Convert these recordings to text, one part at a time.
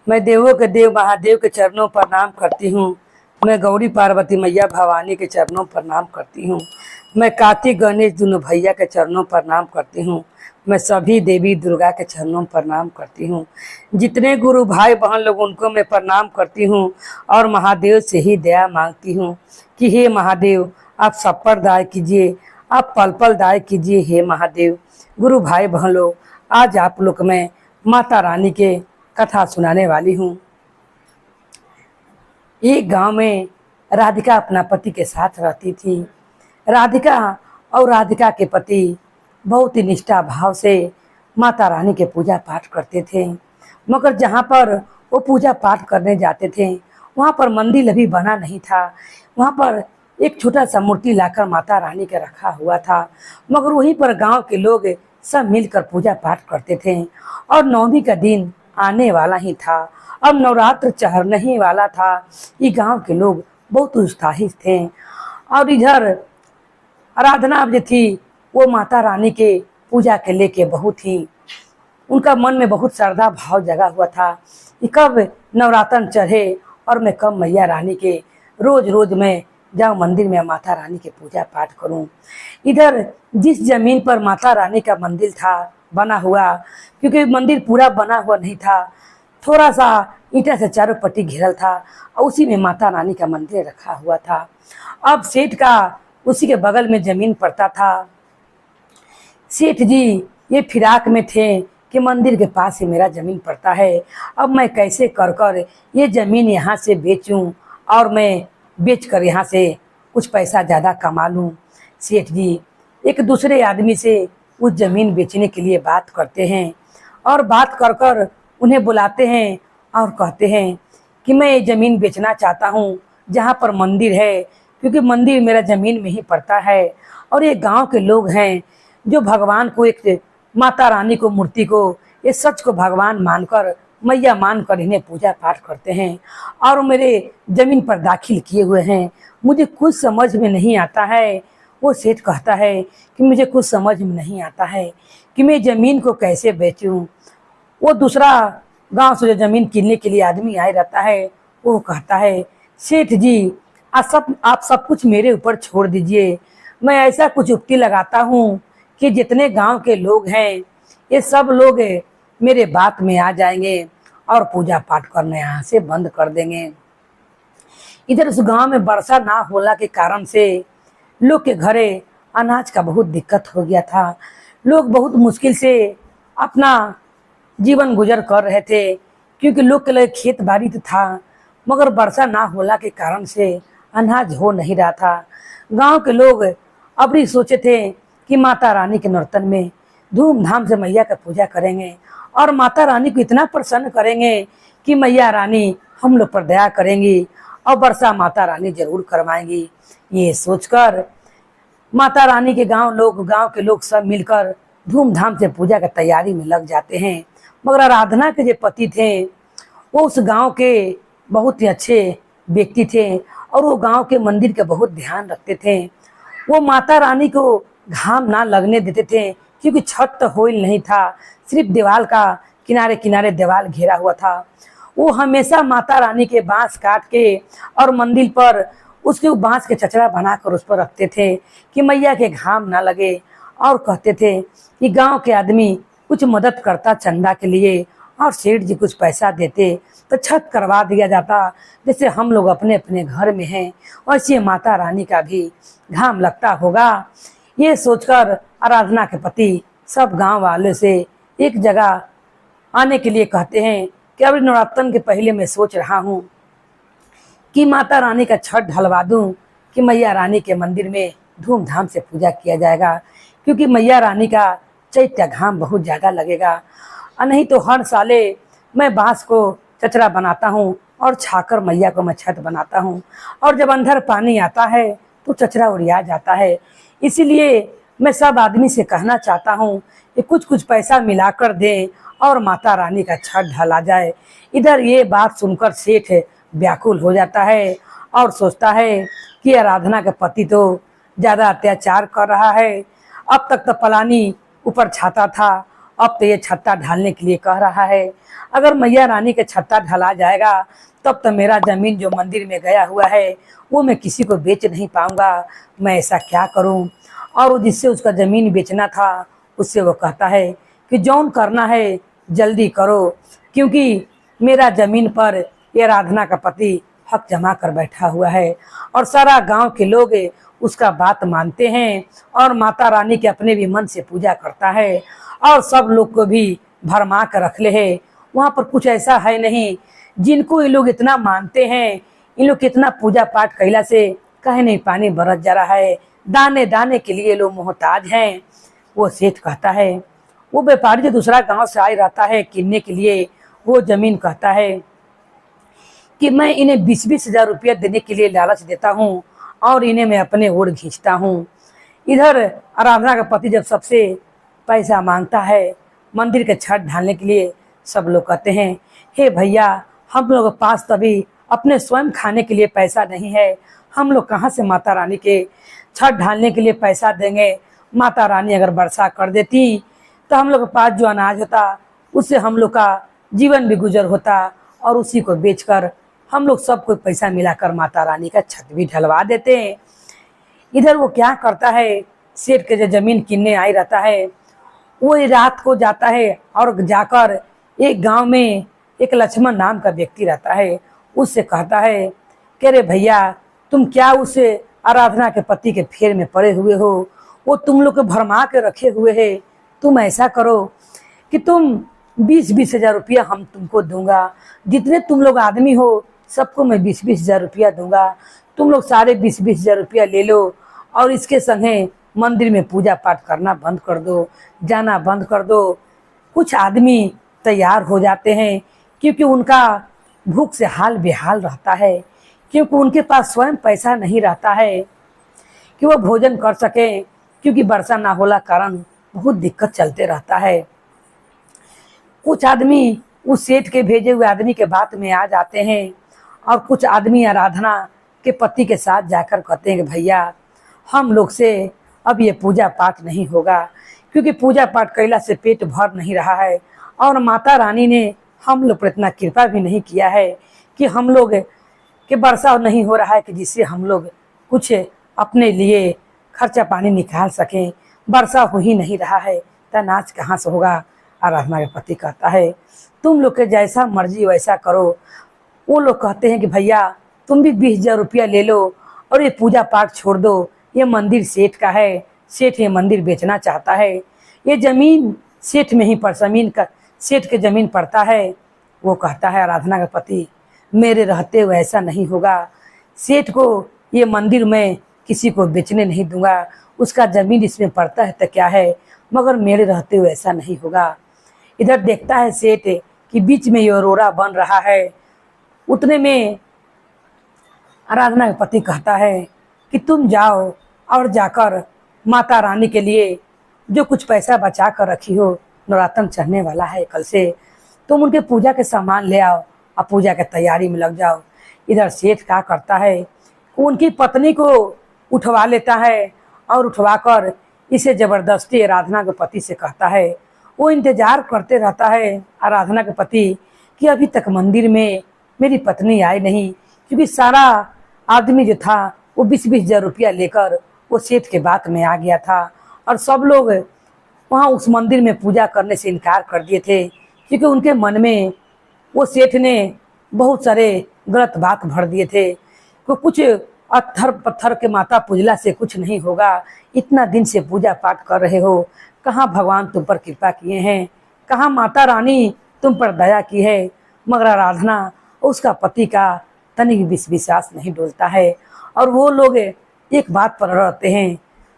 मैं देवों के देव महादेव के चरणों पर प्रणाम करती हूँ। मैं गौरी पार्वती मैया भवानी के चरणों पर प्रणाम करती हूँ। मैं कार्तिक गणेश दोनों भैया के चरणों पर प्रणाम करती हूँ। मैं सभी देवी दुर्गा के चरणों पर प्रणाम करती हूँ। जितने गुरु भाई बहन लोग उनको मैं प्रणाम करती हूँ और महादेव से ही दया मांगती हूँ कि हे महादेव आप सब पर दया कीजिए, आप पल पल दया कीजिए। हे महादेव गुरु भाई बहन लोग, आज आप लोग मैं माता रानी के कथा सुनाने वाली हूँ। एक गांव में राधिका अपना पति के साथ रहती थी। राधिका और राधिका के पति बहुत ही निष्ठा भाव से माता रानी के पूजा पाठ करते थे। मगर जहाँ पर वो पूजा पाठ करने जाते थे वहाँ पर मंदिर अभी बना नहीं था। वहाँ पर एक छोटा सा मूर्ति लाकर माता रानी के रखा हुआ था। मगर वहीं पर गांव के लोग सब मिलकर पूजा पाठ करते थे और नवमी का दिन आने वाला ही था। अब नवरात्र चढ़ने ही वाला था। ये गांव के लोग बहुत उत्साहित थे और इधर आराधना जो थी वो माता रानी के पूजा के लेके बहुत ही उनका मन में बहुत श्रद्धा भाव जगा हुआ था कि कब नवरात्र चढ़े और मैं कब मैया रानी के रोज रोज मैं जाऊँ मंदिर में माता रानी के पूजा पाठ करूं। इधर जिस जमीन पर माता रानी का मंदिर था बना हुआ, क्योंकि मंदिर पूरा बना हुआ नहीं था, थोड़ा सा ईंटा से चारों पट्टी घेरल था और उसी में माता रानी का मंदिर रखा हुआ था। अब सेठ का उसी के बगल में जमीन पड़ता था। सेठ जी ये फिराक में थे कि मंदिर के पास ही मेरा जमीन पड़ता है, अब मैं कैसे कर कर ये जमीन यहाँ से बेचूं और मैं बेच कर यहाँ से कुछ पैसा ज़्यादा कमा लूँ। सेठ जी एक दूसरे आदमी से उस ज़मीन बेचने के लिए बात करते हैं और बात कर कर उन्हें बुलाते हैं और कहते हैं कि मैं ये ज़मीन बेचना चाहता हूँ जहाँ पर मंदिर है, क्योंकि मंदिर मेरा ज़मीन में ही पड़ता है और ये गांव के लोग हैं जो भगवान को, एक माता रानी को, मूर्ति को, ये सच को भगवान मानकर, मैया मानकर इन्हें पूजा पाठ करते हैं और मेरे ज़मीन पर दाखिल किए हुए हैं। मुझे कुछ समझ में नहीं आता है। वो सेठ कहता है कि मुझे कुछ समझ में नहीं आता है कि मैं ज़मीन को कैसे बेचूं। वो दूसरा गांव से जो ज़मीन किनने के लिए आदमी आए रहता है वो कहता है सेठ जी आप सब कुछ मेरे ऊपर छोड़ दीजिए। मैं ऐसा कुछ युक्ति लगाता हूँ कि जितने गांव के लोग हैं ये सब लोग मेरे बात में आ जाएंगे और पूजा पाठ करना यहाँ से बंद कर देंगे। इधर उस गांव में वर्षा ना होने के कारण से लोग के घरे अनाज का बहुत दिक्कत हो गया था। लोग बहुत मुश्किल से अपना जीवन गुजर कर रहे थे, क्योंकि लोग के लिए खेत बाड़ी तो था मगर वर्षा ना होने के कारण से अनाज हो नहीं रहा था। गांव के लोग अबरी सोचे थे कि माता रानी के नर्तन में धूमधाम से मैया का पूजा करेंगे और माता रानी को इतना प्रसन्न करेंगे कि मैया रानी हम लोग पर दया करेंगी और वर्षा माता रानी जरूर करवाएंगी। ये सोचकर माता रानी के गांव के लोग सब मिलकर धूमधाम से पूजा की तैयारी में लग जाते हैं। मगर आराधना के जो पति थे वो उस गांव के बहुत ही अच्छे व्यक्ति थे और वो गांव के मंदिर का बहुत ध्यान रखते थे। वो माता रानी को घाम ना लगने देते थे, क्योंकि छत तो होइल नहीं था, सिर्फ दीवार का किनारे किनारे दीवार घेरा हुआ था। वो हमेशा माता रानी के बांस काट के और मंदिर पर उसके बांस के चचरा बनाकर उस पर रखते थे कि मैया के घाम ना लगे। और कहते थे कि गांव के आदमी कुछ मदद करता चंदा के लिए और सेठ जी कुछ पैसा देते तो छत करवा दिया जाता, जैसे हम लोग अपने अपने घर में हैं वैसे माता रानी का भी घाम लगता होगा। ये सोचकर आराधना के पति सब गांव वाले से एक जगह आने के लिए कहते हैं कि अब नवरात्र के पहले मैं सोच रहा हूँ कि माता रानी का छत ढलवा दूं कि मैया रानी के मंदिर में धूमधाम से पूजा किया जाएगा, क्योंकि मैया रानी का चैत्य घाम बहुत ज़्यादा लगेगा। और नहीं तो हर साले मैं बांस को चचरा बनाता हूँ और छाकर मैया को मैं छत बनाता हूँ और जब अंदर पानी आता है तो चचरा उड़िया जाता है। इसीलिए मैं सब आदमी से कहना चाहता हूँ कि कुछ कुछ पैसा मिलाकर दें और माता रानी का छत ढला जाए। इधर ये बात सुनकर सेठ व्याकुल हो जाता है और सोचता है कि आराधना का पति तो ज़्यादा अत्याचार कर रहा है। अब तक तो पलानी ऊपर छाता था अब तो ये छत्ता ढालने के लिए कह रहा है। अगर मैया रानी के छत्ता ढला जाएगा तब तो मेरा जमीन जो मंदिर में गया हुआ है वो मैं किसी को बेच नहीं पाऊंगा। मैं ऐसा क्या करूं? और वो जिससे उसका ज़मीन बेचना था उससे वो कहता है कि जौन करना है जल्दी करो, क्योंकि मेरा ज़मीन पर ये आराधना का पति हक जमा कर बैठा हुआ है और सारा गांव के लोग उसका बात मानते हैं और माता रानी के अपने भी मन से पूजा करता है और सब लोग को भी भरमा कर रख ले है। वहाँ पर कुछ ऐसा है नहीं जिनको ये लोग इतना मानते हैं। इन लोग कितना पूजा पाठ कैला से कहे नहीं पानी बरस जा रहा है, दाने दाने के लिए लोग मोहताज हैं। वो सेठ कहता है, वो व्यापारी जो दूसरा गांव से आए रहता है किनने के लिए वो जमीन, कहता है कि मैं इन्हें 20-20 हजार रुपया देने के लिए लालच देता हूँ और इन्हें मैं अपने ओर खींचता हूँ। इधर आराधना का पति जब सबसे पैसा मांगता है मंदिर के छत ढालने के लिए, सब लोग कहते हैं हे भैया, हम लोग के पास तभी अपने स्वयं खाने के लिए पैसा नहीं है, हम लोग कहाँ से माता रानी के छत ढालने के लिए पैसा देंगे? माता रानी अगर वर्षा कर देती तो हम लोग के पास जो अनाज होता उससे हम लोग का जीवन भी गुजर होता और उसी को बेचकर हम लोग सब कोई पैसा मिलाकर माता रानी का छत भी ढलवा देते हैं। इधर वो क्या करता है, सेठ के जो जमीन किनने आई रहता है वो रात को जाता है और जाकर एक गांव में एक लक्ष्मण नाम का व्यक्ति रहता है, उससे कहता है कि अरे भैया, तुम क्या उस आराधना के पति के फेर में पड़े हुए हो? वो तुम लोग को भरमा के रखे हुए है। तुम ऐसा करो कि तुम 20-20 हजार रुपया हम तुमको दूंगा, जितने तुम लोग आदमी हो सबको मैं 20-20 हजार रुपया दूंगा। तुम लोग सारे 20-20 हजार रुपया ले लो और इसके संगे मंदिर में पूजा पाठ करना बंद कर दो, जाना बंद कर दो। कुछ आदमी तैयार हो जाते हैं क्योंकि उनका भूख से हाल बेहाल रहता है, क्योंकि उनके पास स्वयं पैसा नहीं रहता है कि वो भोजन कर सके, क्योंकि वर्षा ना होला कारण बहुत दिक्कत चलते रहता है। कुछ आदमी उस सेठ के भेजे हुए आदमी के बात में आ जाते हैं और कुछ आदमी आराधना के पति के साथ जाकर कहते हैं कि भैया, हम लोग से अब ये पूजा पाठ नहीं होगा, क्योंकि पूजा पाठ कैला से पेट भर नहीं रहा है और माता रानी ने हम लोग पर इतना कृपा भी नहीं किया है कि हम लोग के वर्षा नहीं हो रहा है कि जिससे हम लोग कुछ अपने लिए खर्चा पानी निकाल सकें। वर्षा हो ही नहीं रहा है तो अनाज कहाँ से होगा? आराधना के पति कहता है तुम लोग के जैसा मर्जी वैसा करो। वो लोग कहते हैं कि भैया, तुम भी 20 हजार रुपया ले लो और ये पूजा पाठ छोड़ दो, ये मंदिर सेठ का है, सेठ ये मंदिर बेचना चाहता है, ये जमीन सेठ में ही पर जमीन का सेठ के जमीन पड़ता है। वो कहता है आराधना का पति, मेरे रहते हुए ऐसा नहीं होगा, सेठ को ये मंदिर में किसी को बेचने नहीं दूंगा, उसका जमीन इसमें पड़ता है तो क्या है, मगर मेरे रहते हुए ऐसा नहीं होगा। इधर देखता है सेठ कि बीच में ये अरोरा बन रहा है। उतने में आराधना का पति कहता है कि तुम जाओ और जाकर माता रानी के लिए जो कुछ पैसा बचा कर रखी हो, नवरात्र चढ़ने वाला है कल से, तुम उनके पूजा के सामान ले आओ और पूजा की तैयारी में लग जाओ। इधर सेठ क्या करता है, उनकी पत्नी को उठवा लेता है और उठवाकर इसे जबरदस्ती आराधना के पति से कहता है। वो इंतजार करते रहता है आराधना के पति कि अभी तक मंदिर में मेरी पत्नी आई नहीं, क्योंकि सारा आदमी जो था वो 20-20 हजार रुपया लेकर वो सेठ के बात में आ गया था और सब लोग वहाँ उस मंदिर में पूजा करने से इनकार कर दिए थे, क्योंकि उनके मन में वो सेठ ने बहुत सारे गलत बात भर दिए थे कि कुछ पत्थर पत्थर के माता पूजला से कुछ नहीं होगा, इतना दिन से पूजा पाठ कर रहे हो, कहाँ भगवान तुम पर कृपा किए हैं, कहाँ माता रानी तुम पर दया की है। मगर आराधना उसका पति का तनिक विश्वास नहीं डोलता है और वो लोग एक बात पर रहते हैं।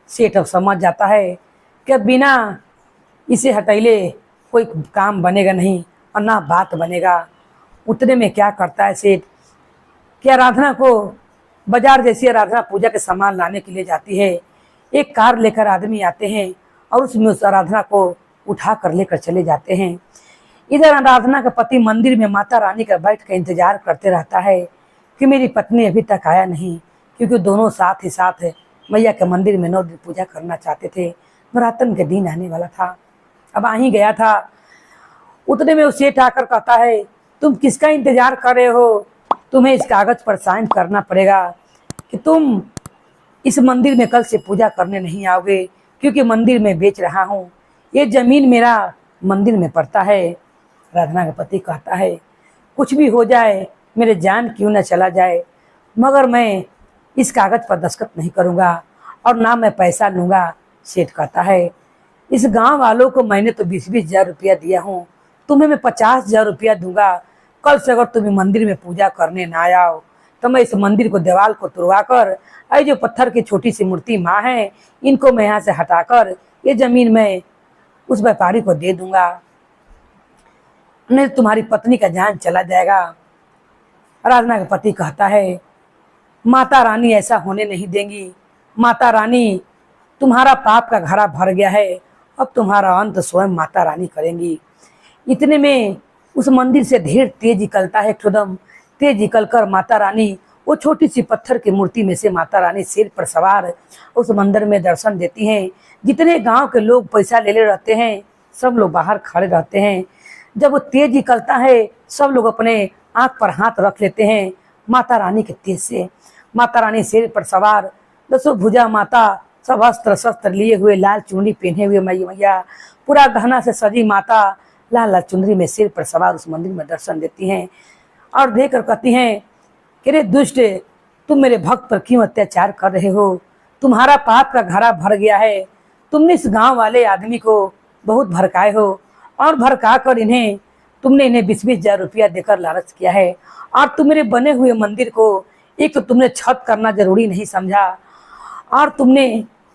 सेठ अब समझ जाता है कि बिना इसे हटैले कोई काम बनेगा नहीं और ना बात बनेगा। उतने में क्या करता है सेठ कि आराधना को बाजार जैसी आराधना पूजा के सामान लाने के लिए जाती है। एक कार लेकर आदमी आते हैं और उसमें उस आराधना को उठा कर लेकर चले जाते हैं। इधर आराधना का पति मंदिर में माता रानी का बैठ कर इंतजार करते रहता है कि मेरी पत्नी अभी तक आया नहीं, क्योंकि दोनों साथ ही साथ मैया के मंदिर में 9 दिन पूजा करना चाहते थे। नवरात्र के दिन आने वाला था। अब आ ही गया था। उतने में उस सेठ आकर कहता है, तुम किसका इंतजार कर रहे हो? तुम्हें इस कागज पर साइन करना पड़ेगा कि तुम इस मंदिर में कल से पूजा करने नहीं आओगे, क्योंकि मंदिर में बेच रहा हूँ। ये जमीन मेरा मंदिर में पड़ता है। आराधना का पति कहता है, कुछ भी हो जाए, मेरे जान क्यों न चला जाए, मगर मैं इस कागज पर दस्तखत नहीं करूँगा और ना मैं पैसा लूँगा। सेठ कहता है, इस गांव वालों को मैंने तो 20-20 हजार रुपया दिया हूँ, तुम्हें मैं 50,000 रुपया दूंगा। कल से अगर तुम्हें मंदिर में पूजा करने ना आओ तो मैं इस मंदिर को दीवार को तुड़वा कर, ये जो पत्थर की छोटी सी मूर्ति माँ है, इनको मैं यहाँ से हटाकर ये जमीन में उस व्यापारी को दे दूंगा, नहीं तुम्हारी पत्नी का जान चला जाएगा। आराधना का पति कहता है, माता रानी ऐसा होने नहीं देंगी। माता रानी, तुम्हारा पाप का घड़ा भर गया है, अब तुम्हारा अंत स्वयं माता रानी करेंगी। इतने में उस मंदिर से ढेर तेज निकलता है, एकदम तेज निकलकर माता रानी वो छोटी सी पत्थर की मूर्ति में से माता रानी सिर पर सवार उस मंदिर में दर्शन देती हैं। जितने गांव के लोग पैसा ले रहते हैं, सब लोग बाहर खड़े रहते हैं। जब वो तेज निकलता है, सब लोग अपने आंख पर हाथ रख लेते हैं माता रानी के तेज से। माता रानी सिर पर सवार, 10 भुजा माता, सब अस्त्र शस्त्र लिए हुए, लाल चुनरी पहने हुए मैया, पूरा गहना से सजी माता लाल लाल चुनरी में सिर पर सवार उस मंदिर में दर्शन देती हैं और देखकर कहती हैं कि रे दुष्ट, तुम मेरे भक्त पर क्यों अत्याचार कर रहे हो? तुम्हारा पाप का घड़ा भर गया है। तुमने इस गांव वाले आदमी को बहुत भड़काए हो और भड़का कर तुमने इन्हें 20-20 हजार रुपया देकर लालच किया है, और तुम मेरे बने हुए मंदिर को एक तो तुमने छत करना जरूरी नहीं समझा, और तुमने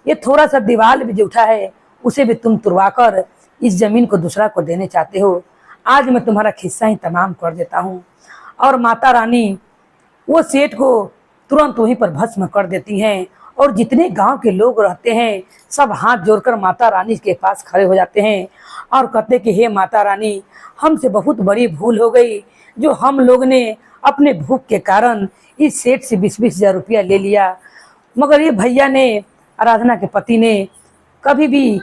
ये थोड़ा सा दीवार भी जो उठा है उसे भी तुम तुड़वा कर इस जमीन को दूसरा को देने चाहते हो। आज मैं तुम्हारा खिस्सा ही तमाम कर देता हूँ। और माता रानी वो सेठ को तुरंत वहीं पर भस्म कर देती हैं, और जितने गांव के लोग रहते हैं सब हाथ जोड़कर माता रानी के पास खड़े हो जाते हैं और कहते कि हे माता रानी, हमसे बहुत बड़ी भूल हो गई, जो हम लोग ने अपने भूख के कारण इस सेठ से 20-20 हजार रुपया ले लिया। मगर ये भैया ने, आराधना के पति ने, कभी भी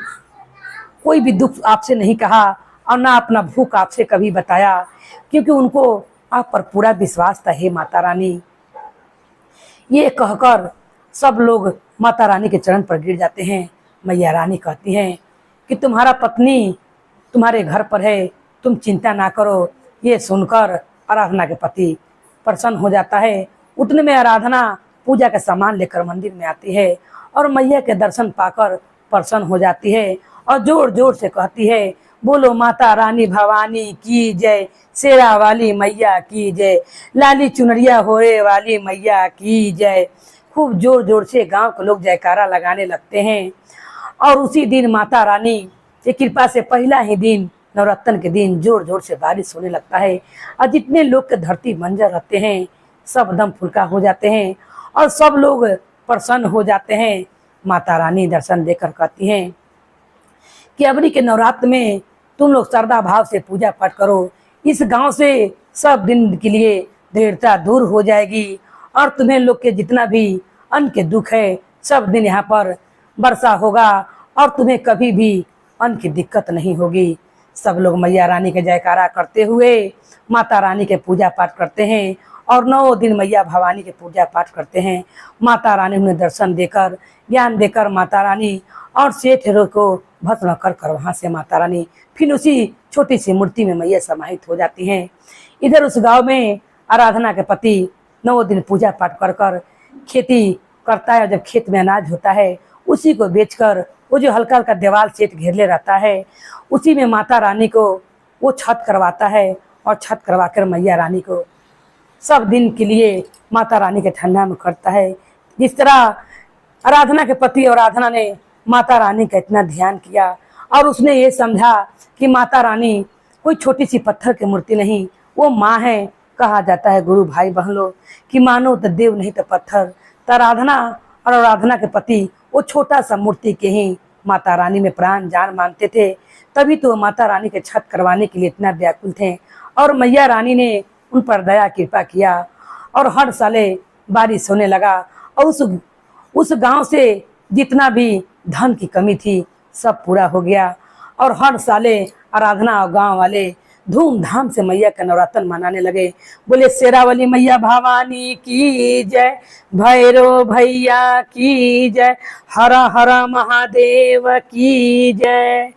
कोई भी दुख आपसे नहीं कहा और ना अपना भूख आपसे कभी बताया, क्योंकि उनको आप पर पूरा विश्वास था हे माता रानी। ये कहकर सब लोग माता रानी के चरण पर गिर जाते हैं। मैया रानी कहती हैं कि तुम्हारा पत्नी तुम्हारे घर पर है, तुम चिंता ना करो। ये सुनकर आराधना के पति प्रसन्न हो जाता है। उतने में आराधना पूजा का सामान लेकर मंदिर में आती है और मैया के दर्शन पाकर प्रसन्न हो जाती है और जोर जोर से कहती है, बोलो माता रानी भवानी की जय, शेरा वाली मैया की जय, लाली चुनरिया होए वाली मैया की जय। खूब जोर जोर से गांव के लोग जयकारा लगाने लगते हैं। और उसी दिन माता रानी की कृपा से पहला ही दिन, नवरात्र के दिन, जोर जोर से बारिश होने लगता है और जितने लोग के धरती बंजर रहते हैं सब दम फुल्का हो जाते हैं और सब लोग प्रसन्न हो जाते हैं। माता रानी दर्शन देकर कहती हैं कि अबरी के नवरात्र में तुम लोग श्रद्धा भाव से पूजा पाठ करो, इस गांव से सब दिन के लिए दृढ़ता दूर हो जाएगी और तुम्हें लोग के जितना भी अन्न के दुख है सब दिन यहाँ पर वर्षा होगा और तुम्हें कभी भी अन्न की दिक्कत नहीं होगी। सब लोग मैया रानी के जयकारा करते हुए माता रानी के पूजा पाठ करते हैं और 9 दिन मैया भवानी के पूजा पाठ करते हैं। माता रानी उन्हें दर्शन देकर, ज्ञान देकर माता रानी और सेठ को भस्म कर कर वहाँ से माता रानी फिर उसी छोटी सी मूर्ति में मैया समाहित हो जाती हैं। इधर उस गांव में आराधना के पति 9 दिन पूजा पाठ कर कर खेती करता है। जब खेत में अनाज होता है उसी को बेचकर वो जो हल्का हल्का दीवार सेठ घेरले रहता है उसी में माता रानी को वो छत करवाता है और छत करवा कर मैया रानी को सब दिन के लिए माता रानी के ठंडा में करता है। जिस तरह आराधना के पति और आराधना ने माता रानी का इतना ध्यान किया और उसने ये समझा कि माता रानी कोई छोटी सी पत्थर की मूर्ति नहीं, वो माँ है। कहा जाता है गुरु भाई बहनों कि मानो तो देव नहीं तो पत्थर। तो आराधना और आराधना के पति वो छोटा सा मूर्ति के ही माता रानी में प्राण जान मानते थे, तभी तो माता रानी के छत करवाने के लिए इतना व्याकुल थे। और मैया रानी ने उन पर दया कृपा किया और हर साले बारिश होने लगा और उस गांव से जितना भी धन की कमी थी सब पूरा हो गया। और हर साले आराधना और गांव वाले धूमधाम से मैया का नवरात्र मनाने लगे। बोले शेरावाली मैया भवानी की जय, भैरव भैया की जय, हर हर महादेव की जय।